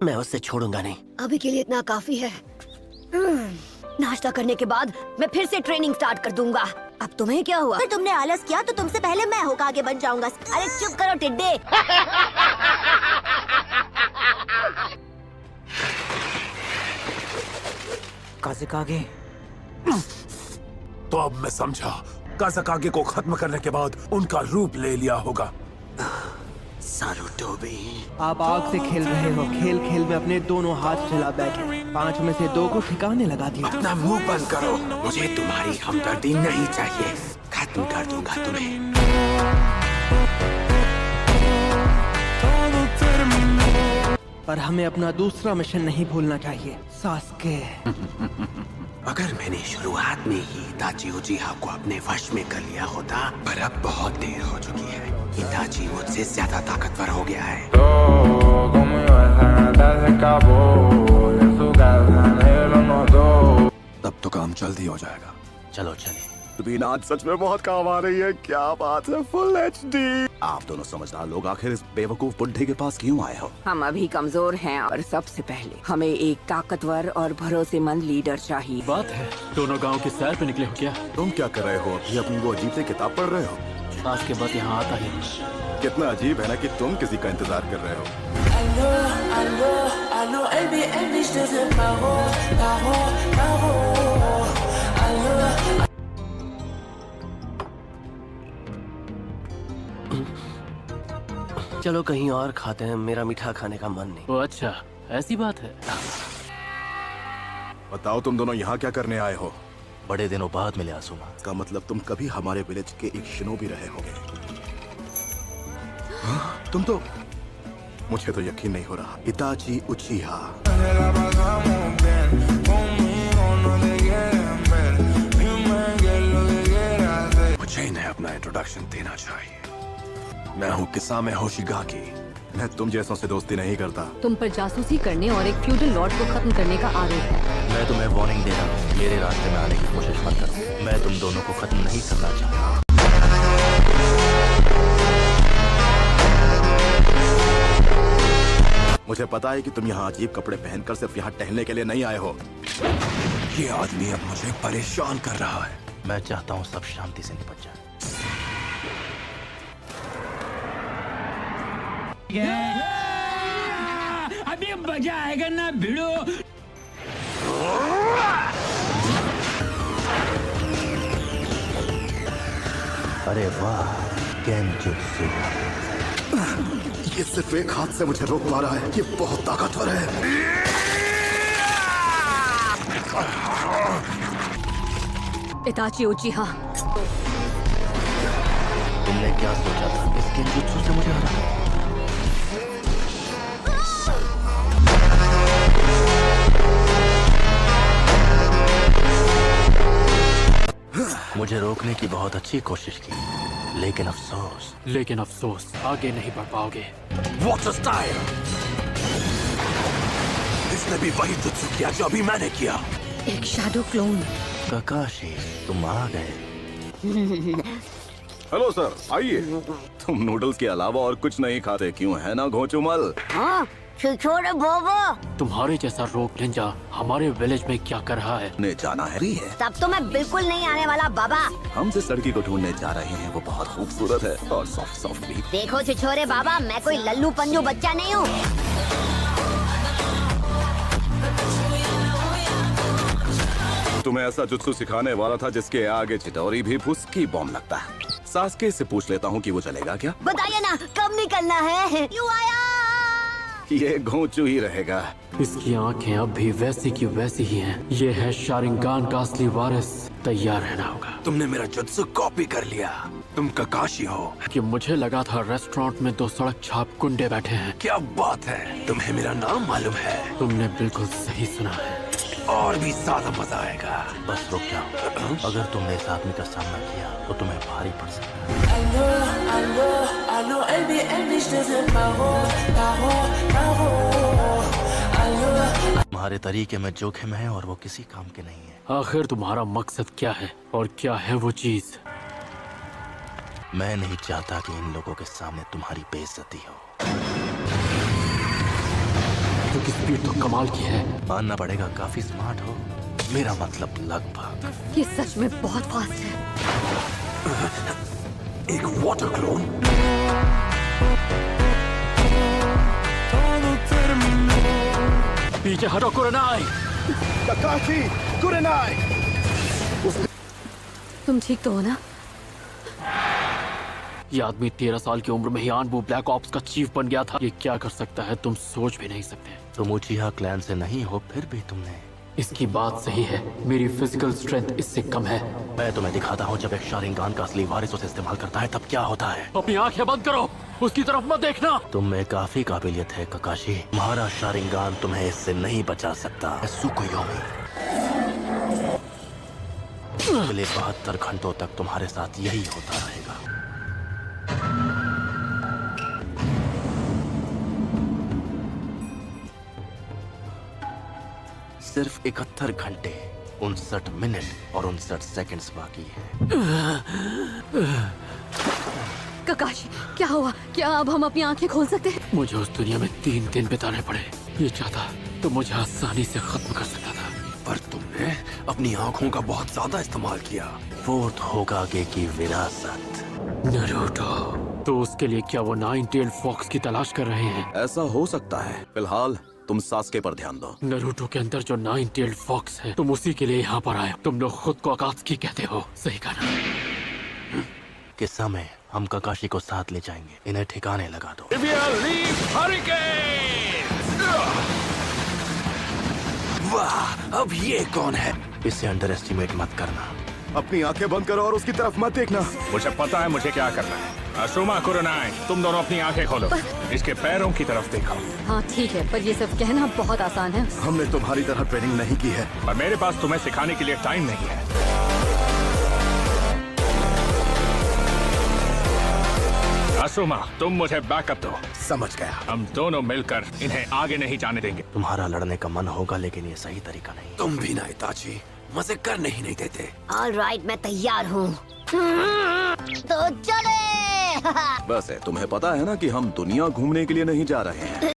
मैं उससे छोड़ूंगा नहीं। अभी के लिए इतना काफी है। नाश्ता करने के बाद मैं फिर से ट्रेनिंग स्टार्ट कर दूंगा। अब तुम्हें क्या हुआ? अगर तुमने आलस किया तो तुमसे पहले मैं होकागे बन जाऊंगा। अरे चुप करो टिड्डे। काज़कागे। तो अब मैं समझा, काज़कागे को खत्म करने के बाद उनका रूप ले लिया होगा। सारुटोबी, आप आग से खेल रहे हो। खेल खेल में अपने दोनों हाथ जला बैठे। 5 में से 2 को ठिकाने लगा दिया। अपना मुंह बंद करो। मुझे तुम्हारी हमदर्दी नहीं चाहिए। खत्म कर दूंगा तुम्हें। पर हमें अपना दूसरा मिशन नहीं भूलना चाहिए, सास्के। अगर मैंने शुरुआत में ही इताची उचिहा को अपने वश में कर लिया होता, पर अब बहुत देर हो चुकी है। इताची मुझसे ज्यादा ताकतवर हो गया है। तब तो काम जल्दी हो जाएगा। चलो चले। तुम आज सच में बहुत काम आ रही है। क्या बात है, फुल HD। आप दोनों समझदार लोग आखिर इस बेवकूफ बुढ़े के पास क्यों आए हो? हम अभी कमजोर हैं और सबसे पहले हमें एक ताकतवर और भरोसेमंद लीडर चाहिए। बात है, दोनों गांव की सैर पे निकले हो क्या? तुम क्या कर रहे हो? अभी अपनी वो अजीब सी किताब पढ़ रहे हो? सास के बाद यहाँ आता ही। कितना अजीब है ना कि तुम किसी का इंतजार कर रहे हो। चलो कहीं और खाते हैं, मेरा मीठा खाने का मन नहीं। ओ अच्छा, ऐसी बात है। बताओ तुम दोनों यहाँ क्या करने आए हो? बड़े दिनों बाद मिले आसुमा। इसका मतलब तुम कभी हमारे विलेज के एक शिनोबी रहे होगे। हाँ, तुम तो, मुझे तो यकीन नहीं हो रहा। इताची उचिहा। मुझे इन्हें अपना इंट्रोडक्शन देना चाहिए। मैं हूँ किसामे होशिगाकी। मैं तुम जैसों से दोस्ती नहीं करता। तुम पर जासूसी करने और एक फ्यूडल लॉर्ड को खत्म करने का आरोप है। मैं तुम्हें वार्निंग दे रहा हूँ, मेरे रास्ते में आने की कोशिश मत करो। मैं तुम दोनों को खत्म नहीं करना चाहता। मुझे पता है कि तुम यहाँ अजीब कपड़े पहनकर सिर्फ यहाँ टहलने के लिए नहीं आए हो। ये आदमी अब मुझे परेशान कर रहा है। मैं चाहता हूँ सब शांति से निपट जाए। अभी मजा आएगा ना भिड़ो। अरे वाह, गेंजुत्सु। ये सिर्फ एक हाथ से मुझे रोक पा रहा है। ये बहुत ताकतवर है। इताची उचिहा। तुमने क्या सोचा था? इस गेंजुत्सु से मुझे हराना? मुझे रोकने की बहुत अच्छी कोशिश की, लेकिन अफसोस आगे नहीं बढ़ पाओगे। What a style! इसने भी वही जुत्सु किया जो अभी मैंने किया। एक शैडो क्लोन। काकाशी, तुम आ गए। हेलो सर, आइए। तुम नूडल्स के अलावा और कुछ नहीं खाते क्यों, है ना घोचुमल? हाँ, छोड़ो बोबो। तुम्हारे जैसा रोग निंजा हमारे विलेज में क्या कर रहा है? ने जाना है। तब तो मैं बिल्कुल नहीं आने वाला बाबा। हम जिस लड़की को ढूंढने जा रहे हैं वो बहुत खूबसूरत है और सॉफ्ट भी। देखो छिछोरे बाबा, मैं कोई लल्लू पंजू बच्चा नहीं हूँ। तुम्हें ऐसा जुत्सु सिखाने वाला था जिसके आगे चिटोरी भी फुसकी बॉम्ब लगता है। सास्के से पूछ लेता हूँ कि वो चलेगा क्या? बताइए ना, कब निकलना है? क्यों आया? ये घोंचू ही रहेगा। इसकी आंखें अब भी वैसी की वैसी ही हैं। ये है शारिंगान का असली वारिस। तैयार रहना होगा। तुमने मेरा जुत्सु कॉपी कर लिया। तुम ककाशी हो। कि मुझे लगा था रेस्टोरेंट में 2 सड़क छाप गुंडे बैठे हैं। क्या बात है, तुम्हें मेरा नाम मालूम है? तुमने बिल्कुल सही सुना है। और भी ज्यादा मजा आएगा। बस रुक जाओ। अगर तुमने इस आदमी का सामना किया तो तुम्हें भारी पड़ सकता है। तुम्हारे तरीके में जोखिम है और वो किसी काम के नहीं है। आखिर तुम्हारा मकसद क्या है और क्या है वो चीज? मैं नहीं चाहता कि इन लोगों के सामने तुम्हारी बेइज्जती हो। जुत्सु की स्पीड तो कमाल की है। मानना पड़ेगा काफी स्मार्ट हो। मेरा मतलब लगभग। ये सच में बहुत फास्ट है। एक वाटर क्लोन। पीछे हटो कुरनाई। काकाशी कुरेनाई। तुम ठीक तो हो ना? ये आदमी 13 साल की उम्र में ही आनबू ब्लैक ऑप्स का चीफ बन गया था। ये क्या कर सकता है तुम सोच भी नहीं सकते। तुम उचिहा क्लैन से नहीं हो, फिर भी तुमने। इसकी बात सही है, मेरी फिजिकल स्ट्रेंथ इससे कम है। मैं तुम्हें दिखाता हूँ जब एक शारिंगान का असली वारिस उसे इस्तेमाल करता है तब क्या होता है। अपनी आंखें बंद करो, उसकी तरफ मत देखना। तुम में काफी काबिलियत है काकाशी। तुम्हारा शारिंगान तुम्हें इससे नहीं बचा सकता। सुकुयोमी। अगले 72 घंटों तक तुम्हारे साथ यही होता रहेगा। सिर्फ 71 घंटे 59 मिनट और 59 सेकंड्स बाकी है। ककाशी, क्या हुआ? क्या अब हम अपनी आंखें खोल सकते हैं? मुझे उस दुनिया में 3 दिन बिताने पड़े। ये चाहता तो मुझे आसानी से खत्म कर सकता था, पर तुमने अपनी आंखों का बहुत ज्यादा इस्तेमाल किया। फोर्थ होकागे की विरासत। नरूटो, तो उसके लिए क्या वो 9-tailed फॉक्स की तलाश कर रहे हैं? ऐसा हो सकता है। फिलहाल तुम सास्के पर ध्यान दो। नरूटो के अंदर जो 9-tailed फॉक्स है, तुम उसी के लिए यहाँ पर आए। तुम लोग खुद को अकात्सुकी कहते हो, सही कहा ना? किस समय हम काकाशी को साथ ले जाएंगे। इन्हें ठिकाने लगा दो। वाह, अब ये कौन है? इसे अंडर एस्टिमेट मत करना। अपनी आंखें बंद करो और उसकी तरफ मत देखना। मुझे पता है मुझे क्या करना है। अशुमा कुरनाई, तुम दोनों अपनी आंखें खोलो। इसके पैरों की तरफ देखो। हाँ ठीक है, पर ये सब कहना बहुत आसान है। हमने तुम्हारी तरह ट्रेनिंग नहीं की है, पर मेरे पास तुम्हें सिखाने के लिए टाइम नहीं है। अशुमा, तुम मुझे बैकअप दो। समझ गया। हम दोनों मिलकर इन्हें आगे नहीं जाने देंगे। तुम्हारा लड़ने का मन होगा लेकिन ये सही तरीका नहीं। तुम भी ना इताची, मजे करने ही नहीं देते। ऑलराइट, मैं तैयार हूँ। तो चले। वैसे तुम्हें पता है ना कि हम दुनिया घूमने के लिए नहीं जा रहे हैं।